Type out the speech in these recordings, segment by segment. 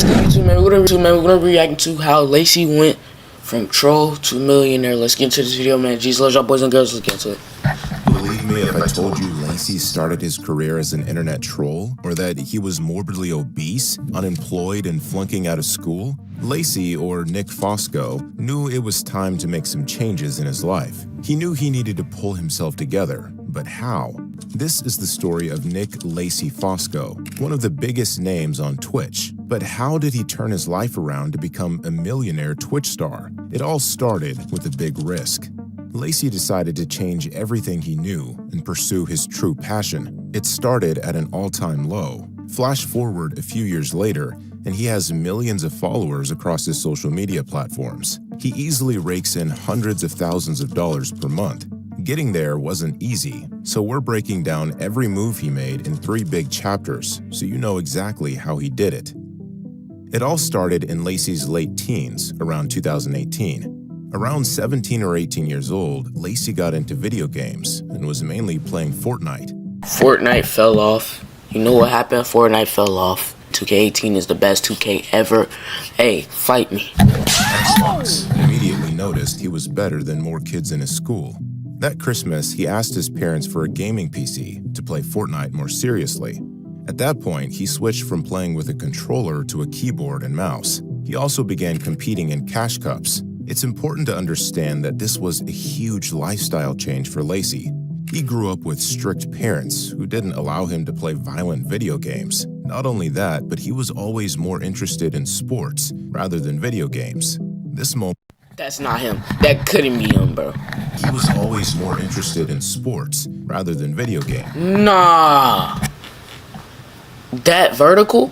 is YouTube, man. We're gonna be reacting to how Lacey went from troll to millionaire. Let's get into this video, man. Jeez, love y'all boys and girls. Let's get into it. Believe me if I told you Lacey started his career as an internet troll, or that he was morbidly obese, unemployed, and flunking out of school. Lacey, or Nick Fosco, knew it was time to make some changes in his life. He knew he needed to pull himself together, but how? This is the story of Nick Lacey Fosco, one of the biggest names on Twitch. But how did he turn his life around to become a millionaire Twitch star? It all started with a big risk. Lacey decided to change everything he knew and pursue his true passion. It started at an all-time low. Flash forward a few years later, and he has millions of followers across his social media platforms. He easily rakes in hundreds of thousands of dollars per month. Getting there wasn't easy, so we're breaking down every move he made in 3 big chapters so you know exactly how he did it. It all started in Lacey's late teens, around 2018. Around 17 or 18 years old, Lacey got into video games and was mainly playing Fortnite. Fortnite fell off. You know what happened? Fortnite fell off. 2K18 is the best 2K ever. Hey, fight me. Xbox immediately noticed he was better than more kids in his school. That Christmas, he asked his parents for a gaming PC to play Fortnite more seriously. At that point, he switched from playing with a controller to a keyboard and mouse. He also began competing in cash cups. It's important to understand that this was a huge lifestyle change for Lacey. He grew up with strict parents who didn't allow him to play violent video games. Not only that, but he was always more interested in sports rather than video games. That's not him. That couldn't be him, bro. He was always more interested in sports rather than video games. Nah. That vertical?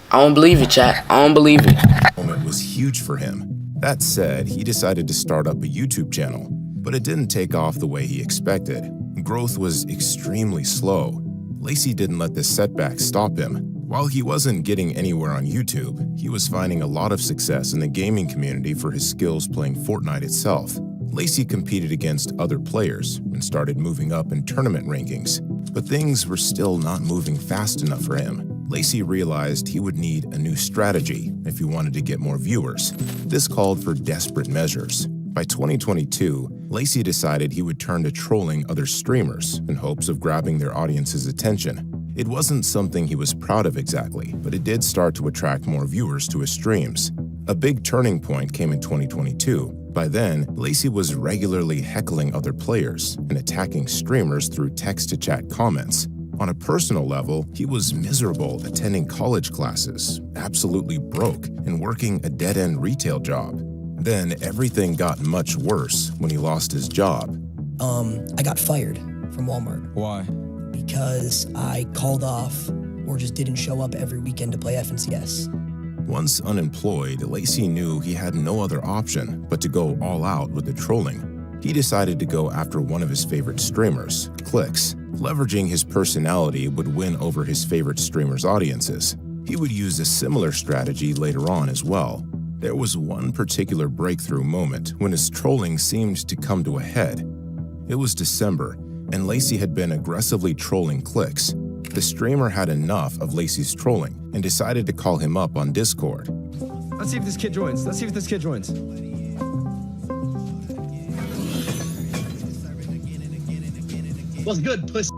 I don't believe it, chat. I don't believe it. Moment was huge for him. That said, he decided to start up a YouTube channel, but it didn't take off the way he expected. Growth was extremely slow. Lacey didn't let this setback stop him. While he wasn't getting anywhere on YouTube, he was finding a lot of success in the gaming community for his skills playing Fortnite itself. Lacey competed against other players and started moving up in tournament rankings, but things were still not moving fast enough for him. Lacey realized he would need a new strategy if he wanted to get more viewers. This called for desperate measures. By 2022, Lacey decided he would turn to trolling other streamers in hopes of grabbing their audience's attention. It wasn't something he was proud of exactly, but it did start to attract more viewers to his streams. A big turning point came in 2022. By then, Lacey was regularly heckling other players and attacking streamers through text-to-chat comments. On a personal level, he was miserable attending college classes, absolutely broke, and working a dead-end retail job. Then everything got much worse when he lost his job. I got fired from Walmart. Why? Because I called off or just didn't show up every weekend to play FNCS. Once unemployed, Lacey knew he had no other option but to go all out with the trolling. He decided to go after one of his favorite streamers, Clicks. Leveraging his personality would win over his favorite streamers' audiences. He would use a similar strategy later on as well. There was one particular breakthrough moment when his trolling seemed to come to a head. It was December, and Lacey had been aggressively trolling Clicks. The streamer had enough of Lacey's trolling and decided to call him up on Discord. Let's see if this kid joins. What's good, pussy?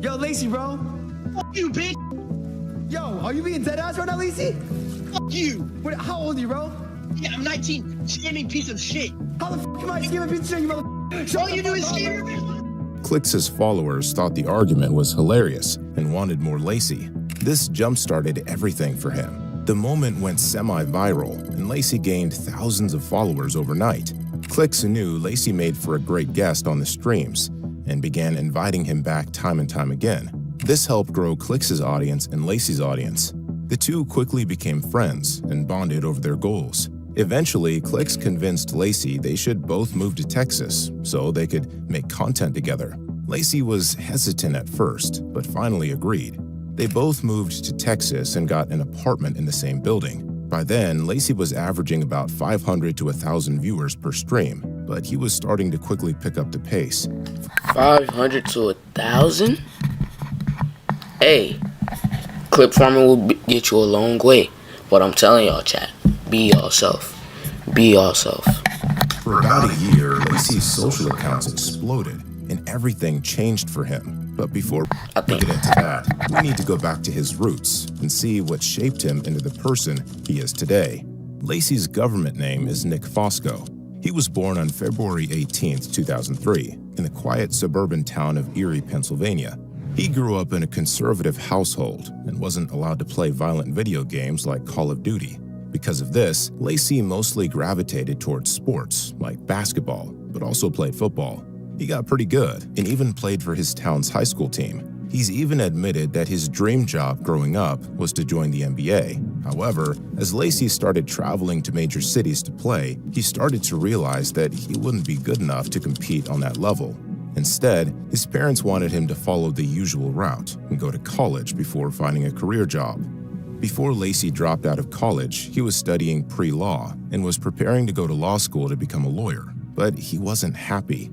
Yo, Lacey, bro. Fuck you, bitch. Yo, are you being dead ass right now, Lacey? Fuck you. How old are you, bro? Yeah, I'm 19. Scamming piece of shit. How the f am I scamming pizza, you mother? All you do is scam. Clicks' followers thought the argument was hilarious and wanted more Lacey. This jump-started everything for him. The moment went semi-viral, and Lacey gained thousands of followers overnight. Clicks knew Lacey made for a great guest on the streams and began inviting him back time and time again. This helped grow Clicks' audience and Lacey's audience. The two quickly became friends and bonded over their goals. Eventually, Clicks convinced Lacey they should both move to Texas so they could make content together. Lacey was hesitant at first, but finally agreed. They both moved to Texas and got an apartment in the same building. By then, Lacey was averaging about 500 to 1,000 viewers per stream, but he was starting to quickly pick up the pace. 500 to 1,000? Hey, clip farming will get you a long way. But I'm telling y'all, chat, be yourself. Be yourself. For about a year, Lacey's social accounts exploded, and everything changed for him. But before we get into that, we need to go back to his roots and see what shaped him into the person he is today. Lacey's government name is Nick Fosco. He was born on February 18, 2003, in the quiet suburban town of Erie, Pennsylvania. He grew up in a conservative household and wasn't allowed to play violent video games like Call of Duty. Because of this, Lacey mostly gravitated towards sports like basketball, but also played football. He got pretty good and even played for his town's high school team. He's even admitted that his dream job growing up was to join the NBA. However, as Lacey started traveling to major cities to play, he started to realize that he wouldn't be good enough to compete on that level. Instead, his parents wanted him to follow the usual route and go to college before finding a career job. Before Lacey dropped out of college, he was studying pre-law and was preparing to go to law school to become a lawyer, but he wasn't happy.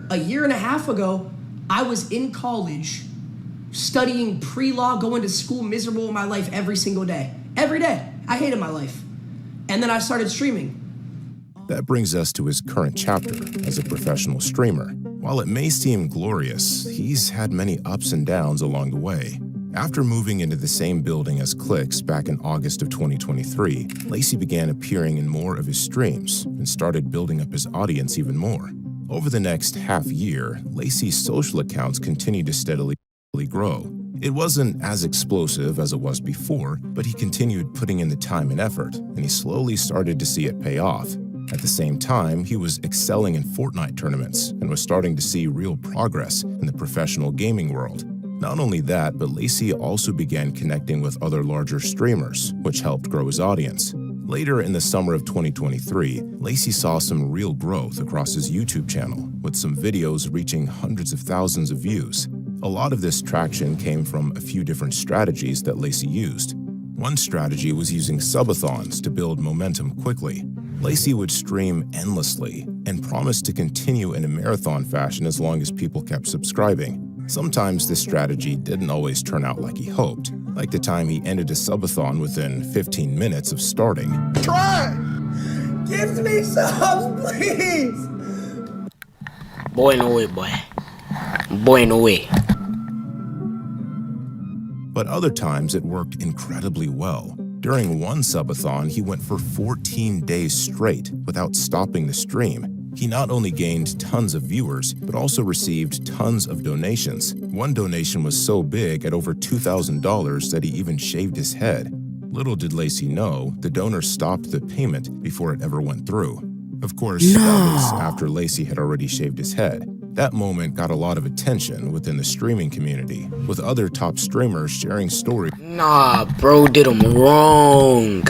A year and a half ago, I was in college, studying pre-law, going to school, miserable in my life every single day. Every day. I hated my life. And then I started streaming. That brings us to his current chapter as a professional streamer. While it may seem glorious, he's had many ups and downs along the way. After moving into the same building as Clicks back in August of 2023, Lacey began appearing in more of his streams and started building up his audience even more. Over the next half year, Lacey's social accounts continued to steadily grow. It wasn't as explosive as it was before, but he continued putting in the time and effort, and he slowly started to see it pay off. At the same time, he was excelling in Fortnite tournaments and was starting to see real progress in the professional gaming world. Not only that, but Lacey also began connecting with other larger streamers, which helped grow his audience. Later in the summer of 2023, Lacey saw some real growth across his YouTube channel, with some videos reaching hundreds of thousands of views. A lot of this traction came from a few different strategies that Lacey used. One strategy was using subathons to build momentum quickly. Lacey would stream endlessly and promised to continue in a marathon fashion as long as people kept subscribing. Sometimes this strategy didn't always turn out like he hoped, like the time he ended a subathon within 15 minutes of starting. Try! Give me subs, please! Boy, no way, boy. Boy, no way. But other times it worked incredibly well. During one subathon, he went for 14 days straight without stopping the stream. He not only gained tons of viewers, but also received tons of donations. One donation was so big at over $2,000 that he even shaved his head. Little did Lacey know, the donor stopped the payment before it ever went through. Of course, that was after Lacey had already shaved his head. That moment got a lot of attention within the streaming community, with other top streamers sharing stories Nah, bro did him wrong.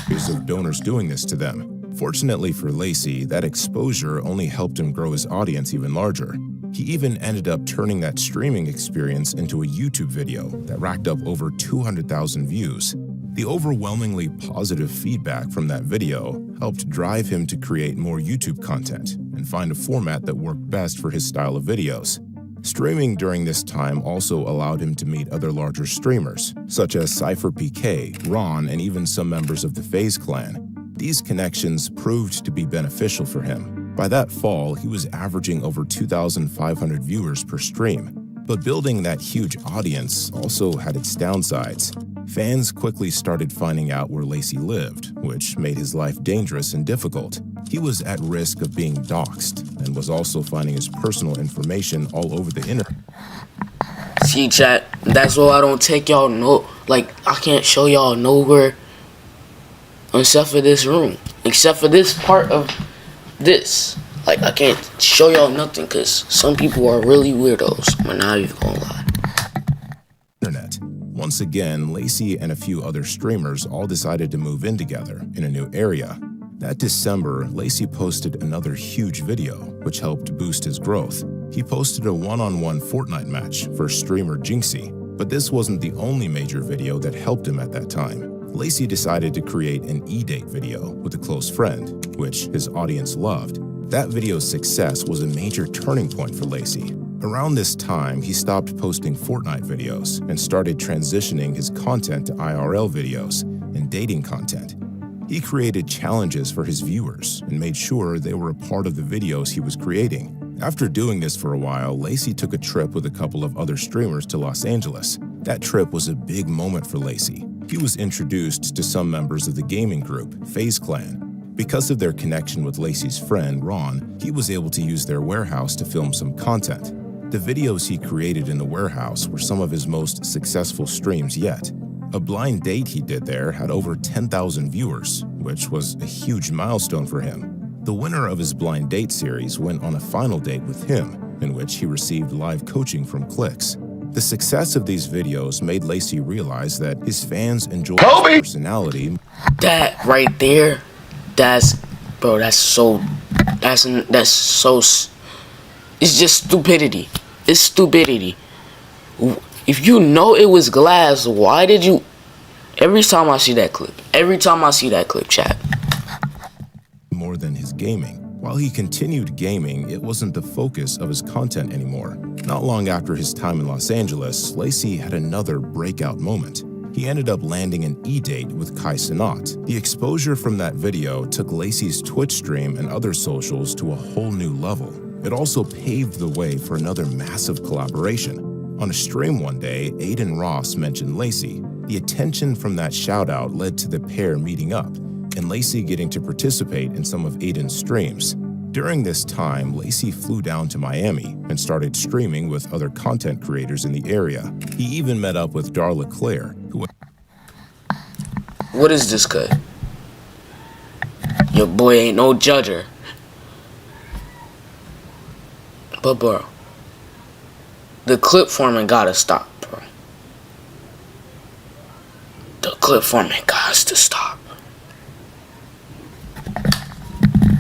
of donors doing this to them. Fortunately for Lacey, that exposure only helped him grow his audience even larger. He even ended up turning that streaming experience into a YouTube video that racked up over 200,000 views. The overwhelmingly positive feedback from that video helped drive him to create more YouTube content and find a format that worked best for his style of videos. Streaming during this time also allowed him to meet other larger streamers, such as Cypher PK, Ron, and even some members of the FaZe clan. These connections proved to be beneficial for him. By that fall, he was averaging over 2,500 viewers per stream. But building that huge audience also had its downsides. Fans quickly started finding out where Lacey lived, which made his life dangerous and difficult. He was at risk of being doxxed and was also finding his personal information all over the internet. See, chat, that's why I don't take y'all I can't show y'all nowhere except for this room. Except for this part of this. Like, I can't show y'all nothing because some people are really weirdos. I'm not even gonna lie. Once again, Lacey and a few other streamers all decided to move in together in a new area. That December, Lacey posted another huge video, which helped boost his growth. He posted a one-on-one Fortnite match for streamer Jinxie, but this wasn't the only major video that helped him at that time. Lacey decided to create an e-date video with a close friend, which his audience loved. That video's success was a major turning point for Lacey. Around this time, he stopped posting Fortnite videos and started transitioning his content to IRL videos and dating content. He created challenges for his viewers and made sure they were a part of the videos he was creating. After doing this for a while, Lacey took a trip with a couple of other streamers to Los Angeles. That trip was a big moment for Lacey. He was introduced to some members of the gaming group, FaZe Clan. Because of their connection with Lacey's friend, Ron, he was able to use their warehouse to film some content. The videos he created in the warehouse were some of his most successful streams yet. A blind date he did there had over 10,000 viewers, which was a huge milestone for him. The winner of his blind date series went on a final date with him, in which he received live coaching from Clicks. The success of these videos made Lacey realize that his fans enjoyed his personality. That right there, that's so, it's just stupidity. It's stupidity. If you know it was glass, why did you? Every time I see that clip, chat. More than his gaming. While he continued gaming, it wasn't the focus of his content anymore. Not long after his time in Los Angeles, Lacey had another breakout moment. He ended up landing an e-date with Kai Cenat. The exposure from that video took Lacey's Twitch stream and other socials to a whole new level. It also paved the way for another massive collaboration. On a stream one day, Aiden Ross mentioned Lacey. The attention from that shout-out led to the pair meeting up, and Lacey getting to participate in some of Aiden's streams. During this time, Lacey flew down to Miami and started streaming with other content creators in the area. He even met up with Darla Claire, who... What is this cut? Your boy ain't no judger. But bro, the clip forming gotta stop, bro. The clip forming gots to stop.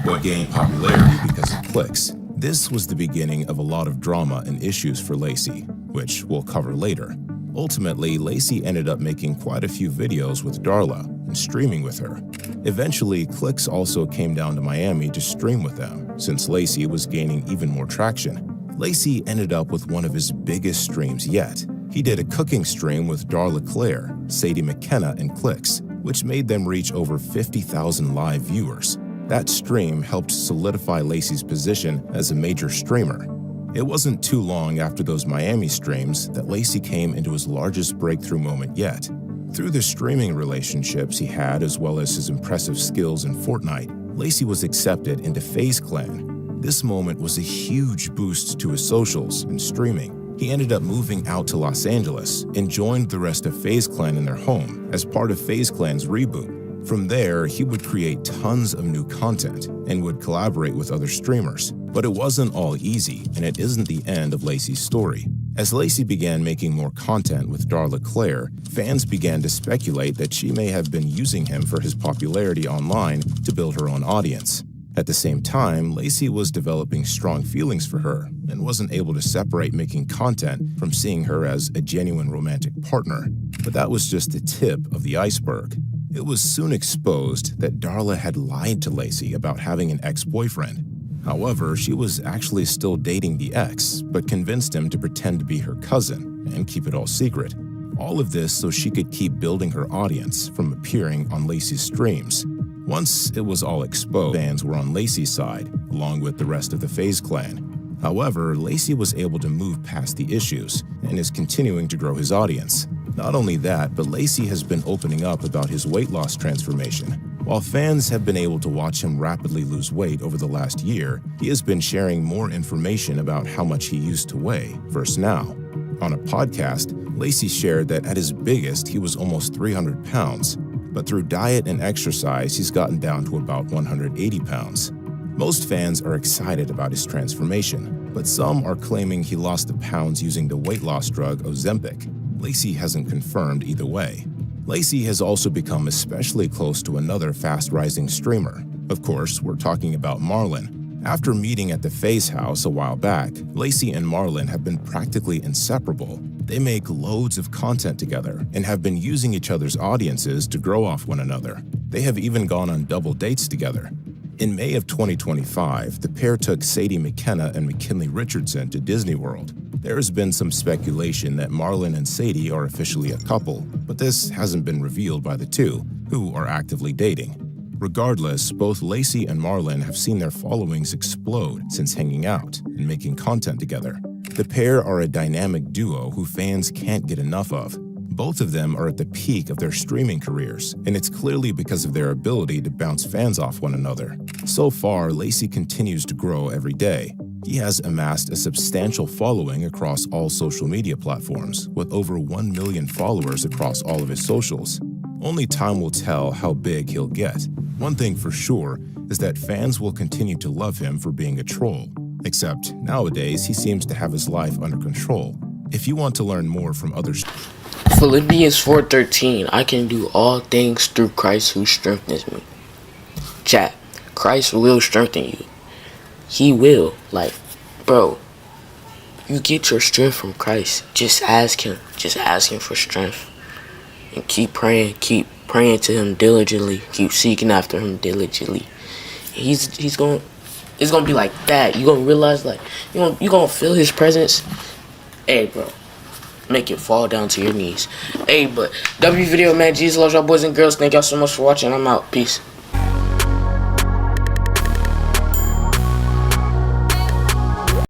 What gained popularity because of Clicks. This was the beginning of a lot of drama and issues for Lacey, which we'll cover later. Ultimately, Lacey ended up making quite a few videos with Darla and streaming with her. Eventually, Clicks also came down to Miami to stream with them, since Lacey was gaining even more traction. Lacey ended up with one of his biggest streams yet. He did a cooking stream with Darla Claire, Sadie McKenna, and Clicks, which made them reach over 50,000 live viewers. That stream helped solidify Lacey's position as a major streamer. It wasn't too long after those Miami streams that Lacey came into his largest breakthrough moment yet. Through the streaming relationships he had as well as his impressive skills in Fortnite, Lacey was accepted into FaZe Clan. This moment was a huge boost to his socials and streaming. He ended up moving out to Los Angeles and joined the rest of FaZe Clan in their home as part of FaZe Clan's reboot. From there, he would create tons of new content and would collaborate with other streamers. But it wasn't all easy, and it isn't the end of Lacey's story. As Lacey began making more content with Darla Claire, fans began to speculate that she may have been using him for his popularity online to build her own audience. At the same time, Lacey was developing strong feelings for her and wasn't able to separate making content from seeing her as a genuine romantic partner. But that was just the tip of the iceberg. It was soon exposed that Darla had lied to Lacey about having an ex-boyfriend. However, she was actually still dating the ex, but convinced him to pretend to be her cousin and keep it all secret. All of this so she could keep building her audience from appearing on Lacey's streams. Once it was all exposed, fans were on Lacey's side, along with the rest of the FaZe Clan. However, Lacey was able to move past the issues and is continuing to grow his audience. Not only that, but Lacey has been opening up about his weight loss transformation. While fans have been able to watch him rapidly lose weight over the last year, he has been sharing more information about how much he used to weigh versus now. On a podcast, Lacey shared that at his biggest, he was almost 300 pounds, but through diet and exercise, he's gotten down to about 180 pounds. Most fans are excited about his transformation, but some are claiming he lost the pounds using the weight loss drug Ozempic. Lacey hasn't confirmed either way. Lacey has also become especially close to another fast-rising streamer. Of course, we're talking about Marlon. After meeting at the FaZe house a while back, Lacey and Marlon have been practically inseparable. They make loads of content together and have been using each other's audiences to grow off one another. They have even gone on double dates together. In May of 2025, the pair took Sadie McKenna and McKinley Richardson to Disney World. There has been some speculation that Marlon and Sadie are officially a couple, but but this hasn't been revealed by the two, who are actively dating. Regardless, both Lacey and Marlon have seen their followings explode since hanging out and making content together. The pair are a dynamic duo who fans can't get enough of. Both of them are at the peak of their streaming careers, and it's clearly because of their ability to bounce fans off one another. So far, Lacey continues to grow every day. He has amassed a substantial following across all social media platforms, with over 1 million followers across all of his socials. Only time will tell how big he'll get. One thing for sure is that fans will continue to love him for being a troll. Except nowadays, he seems to have his life under control. If you want to learn more from others, Philippians 4:13, I can do all things through Christ who strengthens me. Chat, Christ will strengthen you. He will. Like, bro, you get your strength from Christ. Just ask him. Just ask him for strength. And keep praying to him diligently. Keep seeking after him diligently. It's gonna be like that. You're gonna realize, like, you're gonna feel his presence. Hey, bro. Make it fall down to your knees. Hey, but W video, man. Jesus loves y'all boys and girls. Thank y'all so much for watching. I'm out. Peace.